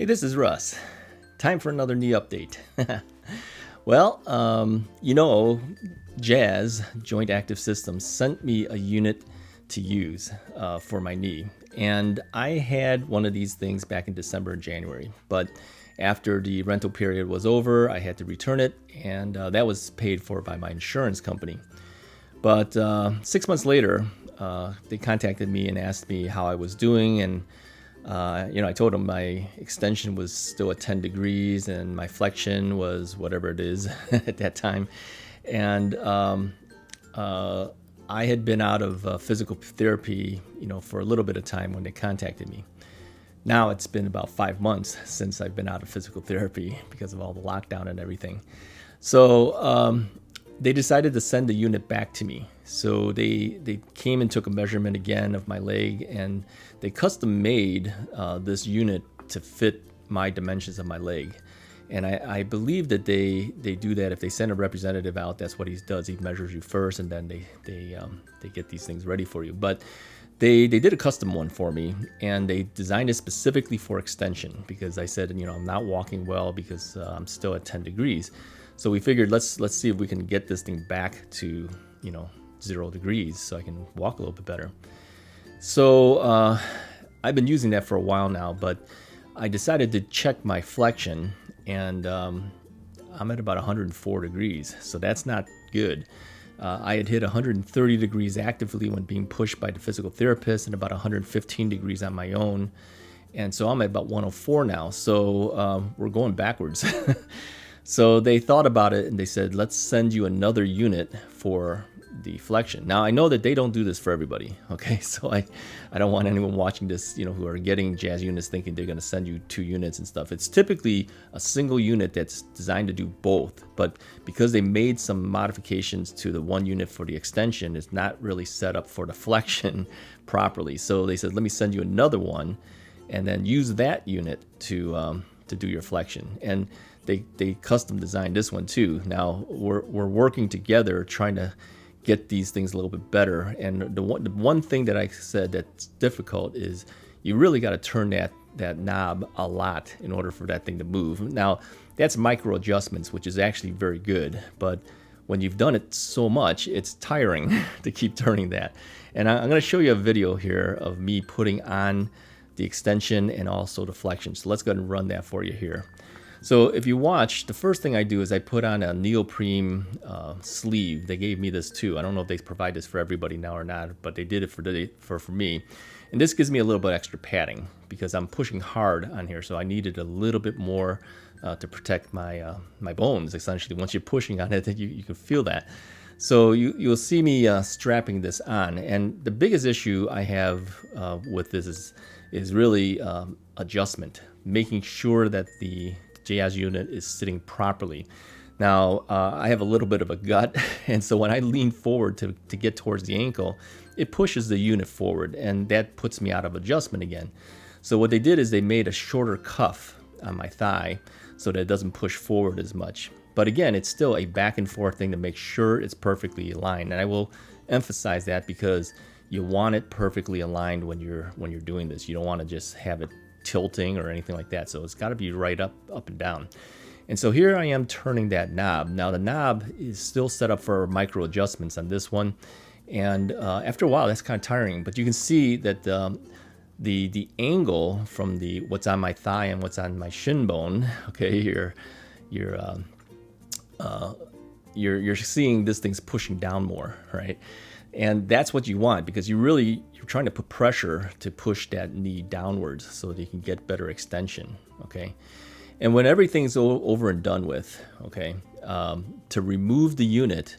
Hey, this is Russ. Time for another knee update. Well, JAS, Joint Active Systems, sent me a unit to use for my knee. And I had one of these things back in December and January. But after the rental period was over, I had to return it, and that was paid for by my insurance company. But 6 months later, they contacted me and asked me how I was doing, and I told them my extension was still at 10 degrees and my flexion was whatever it is at that time. And I had been out of physical therapy, for a little bit of time when they contacted me. Now it's been about 5 months since I've been out of physical therapy because of all the lockdown and everything. So they decided to send the unit back to me. So they came and took a measurement again of my leg, and they custom made this unit to fit my dimensions of my leg. And I believe that they do that. If they send a representative out, that's what he does. He measures you first, and then they get these things ready for you. But they did a custom one for me, and they designed it specifically for extension because I said, I'm not walking well because I'm still at 10 degrees. So we figured let's see if we can get this thing back to 0 degrees so I can walk a little bit better. So I've been using that for a while now, but I decided to check my flexion, and I'm at about 104 degrees, so that's not good. I had hit 130 degrees actively when being pushed by the physical therapist, and about 115 degrees on my own, and so I'm at about 104 now. So we're going backwards. So they thought about it and they said, let's send you another unit for the flexion. Now I know that they don't do this for everybody, okay? So I don't want anyone watching this, who are getting JAS units thinking they're gonna send you 2 units and stuff. It's typically a single unit that's designed to do both, but because they made some modifications to the one unit for the extension, it's not really set up for the flexion properly. So they said, let me send you another one and then use that unit to do your flexion. And they custom designed this one too. Now we're working together trying to get these things a little bit better. And the one thing that I said that's difficult is you really got to turn that knob a lot in order for that thing to move. Now that's micro adjustments, which is actually very good, but when you've done it so much, it's tiring to keep turning that. And I'm going to show you a video here of me putting on the extension and also the flexion. So let's go ahead and run that for you here. So if you watch, the first thing I do is I put on a neoprene sleeve. They gave me this too. I don't know if they provide this for everybody now or not, but they did it for me. And this gives me a little bit extra padding because I'm pushing hard on here, so I needed a little bit more to protect my bones. Essentially, once you're pushing on it, you can feel that. So you'll see me strapping this on. And the biggest issue I have with this is really adjustment, making sure that the JAS unit is sitting properly. Now, I have a little bit of a gut, and so when I lean forward to get towards the ankle, it pushes the unit forward, and that puts me out of adjustment again. So what they did is they made a shorter cuff on my thigh so that it doesn't push forward as much. But again, it's still a back and forth thing to make sure it's perfectly aligned, and I will emphasize that because you want it perfectly aligned when you're doing this. You don't want to just have it tilting or anything like that. So it's got to be right up and down. And so here I am turning that knob. Now the knob is still set up for micro adjustments on this one. And after a while, that's kind of tiring. But you can see that the angle from what's on my thigh and what's on my shin bone. Okay, you're seeing this thing's pushing down more, right? And that's what you want because you're trying to put pressure to push that knee downwards so that you can get better extension, okay? And when everything's over and done with, okay, to remove the unit,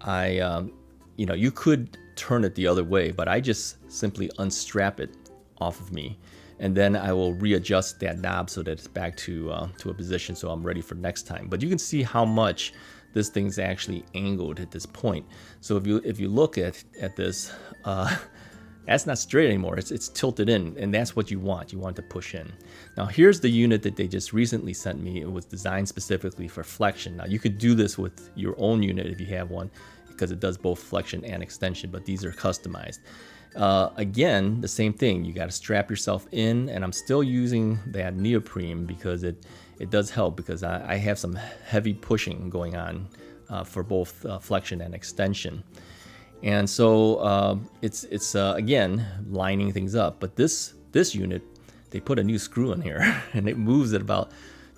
you could turn it the other way, but I just simply unstrap it off of me, and then I will readjust that knob so that it's back to a position so I'm ready for next time. But you can see how much this thing's actually angled at this point. So if you look at this, that's not straight anymore. It's tilted in, and that's what you want. You want to push in. Now here's the unit that they just recently sent me. It was designed specifically for flexion. Now you could do this with your own unit if you have one. It because it does both flexion and extension, but these are customized. Again, the same thing. You got to strap yourself in, and I'm still using that neoprene because it does help, because I have some heavy pushing going on for both flexion and extension. And so it's again, lining things up. But this unit, they put a new screw in here, and it moves at about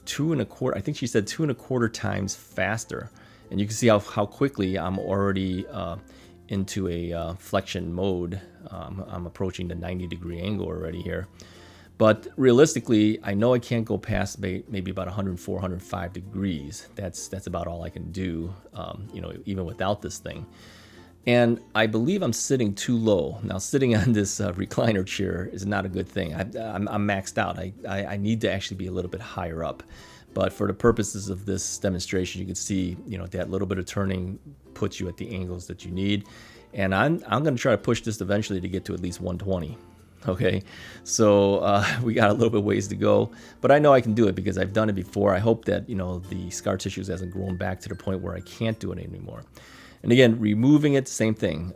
2.25, I think she said 2.25 times faster. And you can see how quickly I'm already into a flexion mode. I'm approaching the 90-degree angle already here. But realistically, I know I can't go past maybe about 104, 105 degrees. That's about all I can do, even without this thing. And I believe I'm sitting too low. Now, sitting on this recliner chair is not a good thing. I'm maxed out. I need to actually be a little bit higher up. But for the purposes of this demonstration, you can see, that little bit of turning puts you at the angles that you need. And I'm going to try to push this eventually to get to at least 120. Okay, so we got a little bit ways to go, but I know I can do it because I've done it before. I hope that, the scar tissue hasn't grown back to the point where I can't do it anymore. And again, removing it, same thing.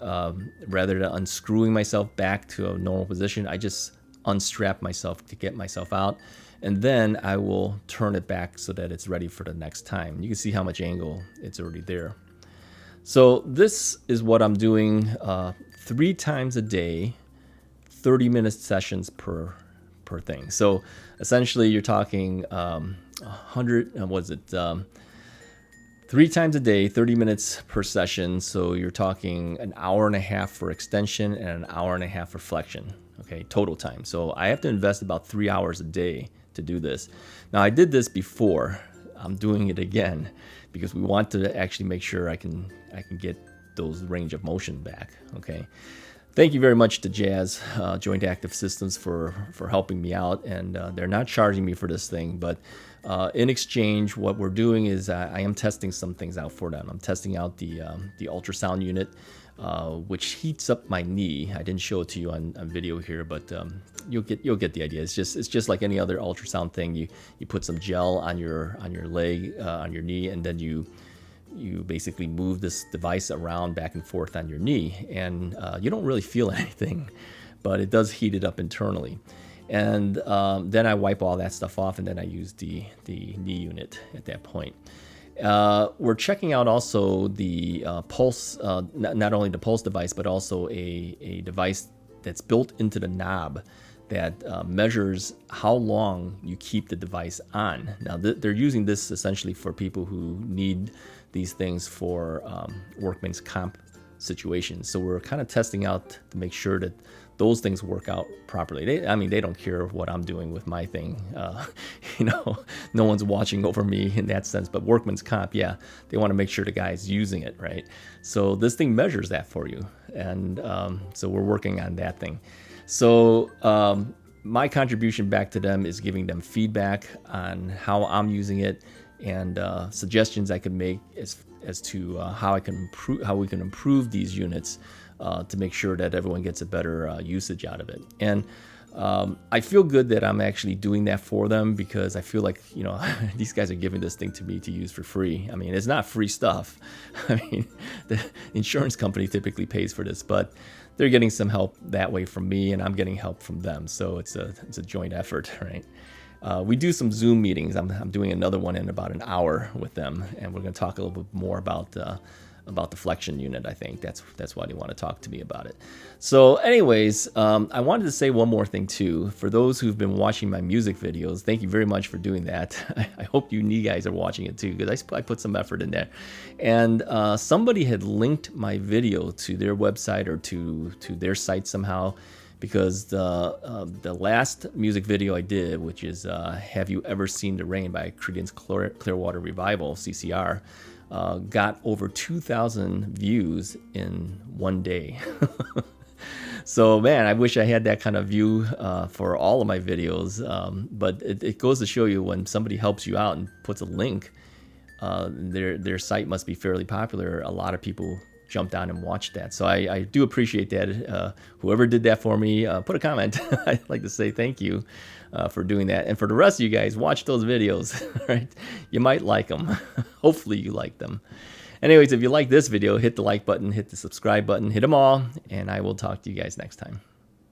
Rather than unscrewing myself back to a normal position, I just unstrap myself to get myself out, and then I will turn it back so that it's ready for the next time. You can see how much angle it's already there. So this is what I'm doing 3 times a day, 30-minute sessions per thing. So essentially, you're talking 3 times a day, 30 minutes per session. So you're talking an hour and a half for extension and an hour and a half for flexion. Okay, total time. So I have to invest about 3 hours a day to do this. Now, I did this before. I'm doing it again because we want to actually make sure I can get those range of motion back. Okay. Thank you very much to JAS, Joint Active Systems, for helping me out, and they're not charging me for this thing, but in exchange, what we're doing is I am testing some things out for them. I'm testing out the ultrasound unit, which heats up my knee. I didn't show it to you on video here, but you'll get the idea. It's just like any other ultrasound thing. You put some gel on your leg, on your knee, and then you basically move this device around back and forth on your knee, and you don't really feel anything, but it does heat it up internally. And then I wipe all that stuff off, and then I use the knee unit at that point. We're checking out also the pulse, not only the pulse device, but also a device that's built into the knob that measures how long you keep the device on. Now, they're using this essentially for people who need these things for workman's comp situations. So we're kind of testing out to make sure that those things work out properly. They don't care what I'm doing with my thing. No one's watching over me in that sense. But workman's comp, yeah, they want to make sure the guy's using it, right? So this thing measures that for you. And so we're working on that thing. So my contribution back to them is giving them feedback on how I'm using it, and suggestions I can make as to how we can improve these units to make sure that everyone gets a better usage out of it. And I feel good that I'm actually doing that for them, because I feel like these guys are giving this thing to me to use for free. I mean, it's not free stuff. I mean, the insurance company typically pays for this, but they're getting some help that way from me, and I'm getting help from them. So it's a joint effort, right? We do some Zoom meetings. I'm doing another one in about an hour with them, and we're going to talk a little bit more about the Flexion unit. I think that's why they want to talk to me about it. So anyways, I wanted to say one more thing too. For those who've been watching my music videos, thank you very much for doing that. I hope you guys are watching it too, because I put some effort in there. And somebody had linked my video to their website or to their site somehow, because the last music video I did, which is Have You Ever Seen the Rain by Creedence Clearwater Revival, CCR, got over 2,000 views in one day. So, man, I wish I had that kind of view for all of my videos. But it goes to show you, when somebody helps you out and puts a link, their site must be fairly popular. A lot of people jump down and watch that. So I do appreciate that. Whoever did that for me, put a comment. I'd like to say thank you for doing that. And for the rest of you guys, watch those videos. Right? You might like them. Hopefully you like them. Anyways, if you like this video, hit the like button, hit the subscribe button, hit them all, and I will talk to you guys next time.